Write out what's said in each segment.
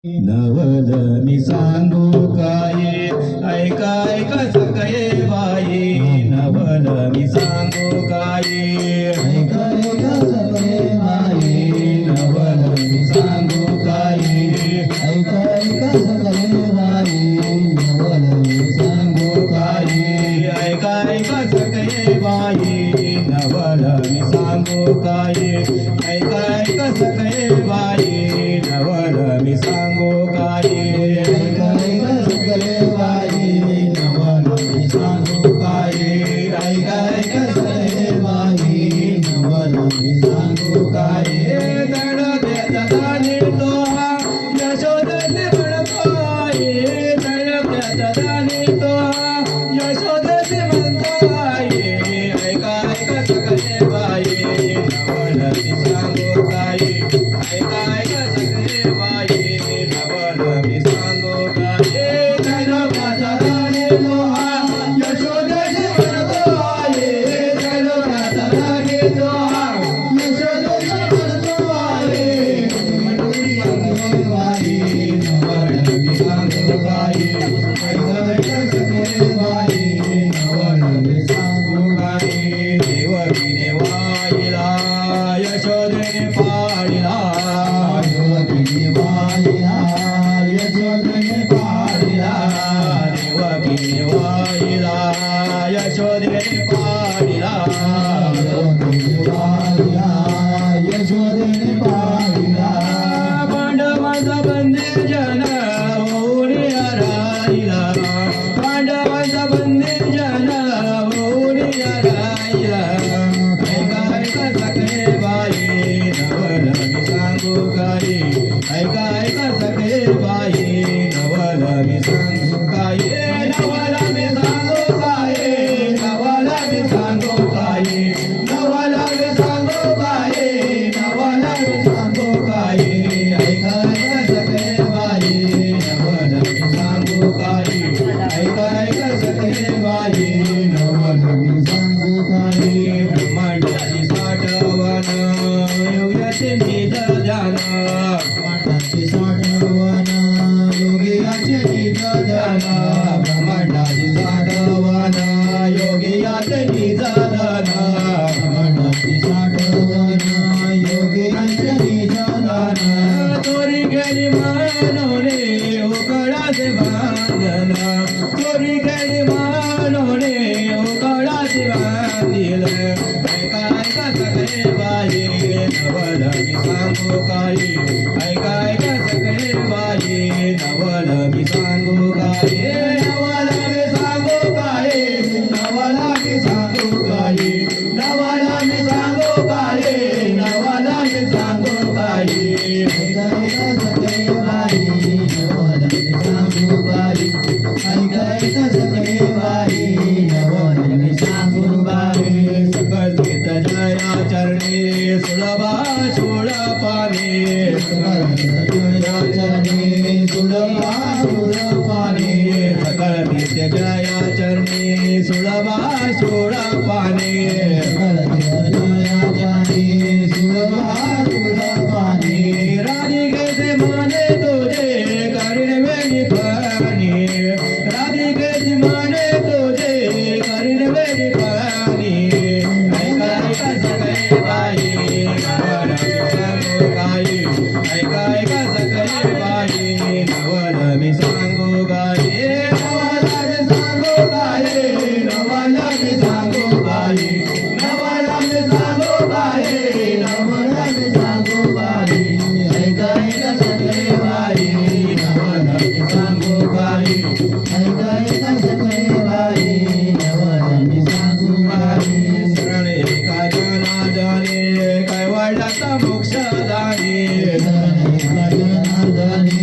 नवल मी सांगू काय ऐका ऐका सगळे बाई नवल मी सांगू काय ऐका ऐका सगळे बाई नवल मी सांगू काय ऐका ऐका सगळे बाई नवल मी सांगू काय ऐका ऐका सगळे बाई नवल मी सांगू काय ऐका ऐका सगळे बाई नवल मी सांगू काय ऐका ऐका सगळे बाई नवल मी सांगू काय ऐका ऐका सगळे बाई नवल मी सांगू काय दड त्याचा दाणे तो हा यशोदेचे म्हणतो आहे दड त्याचा दाणे तो हा यशोदेचे म्हणतो आहे ऐका ऐका सगळे बाई नवल मी सांगू काय ऐका ऐका सगळे बाई नवल मी सांगू काय दैलोकाचा दाणे तो हा यशोदेचे म्हणतो आहे दैलोकाचा दाणे तो हा यशोदेचे म्हणतो आहे मंडळी बाई नवल मी सांगू काय ऐका ऐका सगळे बाई नवल मी सांगू काय देवकीने वाहिला यशोदेने पाळिला देवकीने वाहिला यशोदेने पाळिला देवकीने वाहिला यशोदेने पाळिला देवकीने वाहिला यशोदेने पाळिला पांडवांचा बंदी जन होऊन राहिला पांडवांचा बंदी जन होऊन राहिला ऐका ऐका सगळे बाई नवल मी सांगू काय ऐका ऐका सगळे बाई नवल मी सांगू काय नवल मी सांगू काय नवल मी सांगू काय नवल मी सांगू काय नवल मी सांगू काय ऐका ऐका सगळे बाई नवल मी सांगू काय ऐका ऐका सगळे बाई नवल मी सांगू काय ब्रह्मांडाची साठवण योग्याचे निज ध्यान ब्रह्मांडाची साठवण योगियाचे निज ध्यान ब्रह्मांडाची साठवण योगियाचे निज ध्यान ब्रह्मांडाची साठवण योगियाचे निज ध्यान चोरी गेली मानवने उकडाचे बांधन चोरी गेली मानवने उकडाचे बांधिल ऐका ऐका सगळे बाई नवल मी सांगू काय ऐका ऐका सगळे बाई नवल मी सांगू काय नवल मी सांगू काय नवल मी सांगू काय नवल मी सांगू काय नवल मी सांगू काय ऐका ऐका सगळे बाई नवल मी सांगू काय ऐका ऐका सगळे बाई नवल मी सांगू काय सकल गीत जया चरणी सुलभा सोड पाने सकल जया चरणी सुलभा सोड पाने सकल गीत जया चरणी सुलभा सोड पाने सकल जया चरणी सुलभा सोड पाने राधिकेचे माने तुझे करीन वेणी पाणी राधिकेचे माने तुझे करीन वेणी पाणी ऐका ऐका सगळे बाई नवल मी सांगू काय ऐका ऐका सगळे बाई नवल मी सांगू काय नवल मी सांगू काय नवल मी सांगू काय नवल मी सांगू काय नवल मी सांगू काय ऐका ऐका सगळे बाई नवल मी सांगू काय ऐका ऐका सगळे बाई नवल मी सांगू काय शरण एका जनार्दने कैवल्याचा मोक्षदानी शरण एका जनार्दने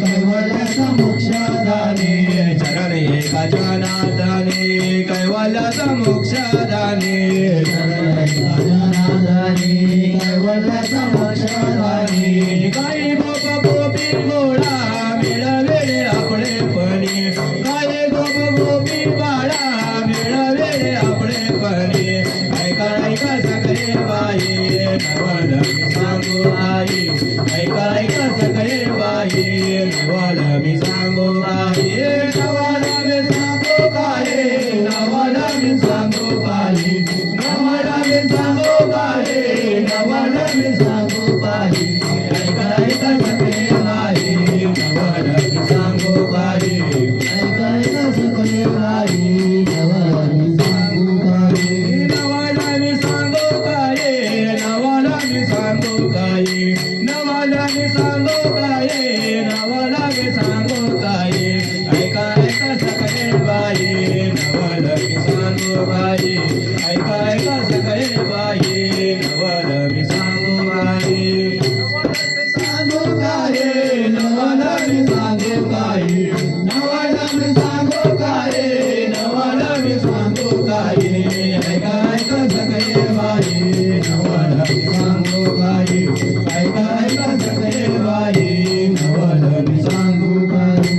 कैवल्याचा मोक्षदानी शरण एका जनार्दने कैवल्याचा मोक्षदानी शरण एका जनार्दने कैवल्याचा मोक्षदानी काही गोप गोपी गोळा मिळवेले आपलेपणी काही गोप गोपी बाळा मिळवेले आपलेपणी ऐका ऐका सगळे बाई नवल मी सांगू आई ऐका ऐका सगळे बाई काय नवल मी सांगू काही ऐका ऐका सगळे बाई नवल मी सांगू काही ऐका ऐका सगळे बाई नवल मी सांगू काही नवल मी सांगू काही नवल मी सांगू काही नवल मी सांगू काही नवल मी सांगू काही ऐका ऐका सगळे बाई नवल मी सांगू काही ऐका ऐका सगळे बाई नवल मी सांगू काही सांगू काही नवल मी सांगू काही नवल मी सांगू काही नवल मी सांगू काही ऐका ऐका सगळे बाई नवल मी सांगू काही ऐका ऐका सगळे बाई नवल मी सांगू काही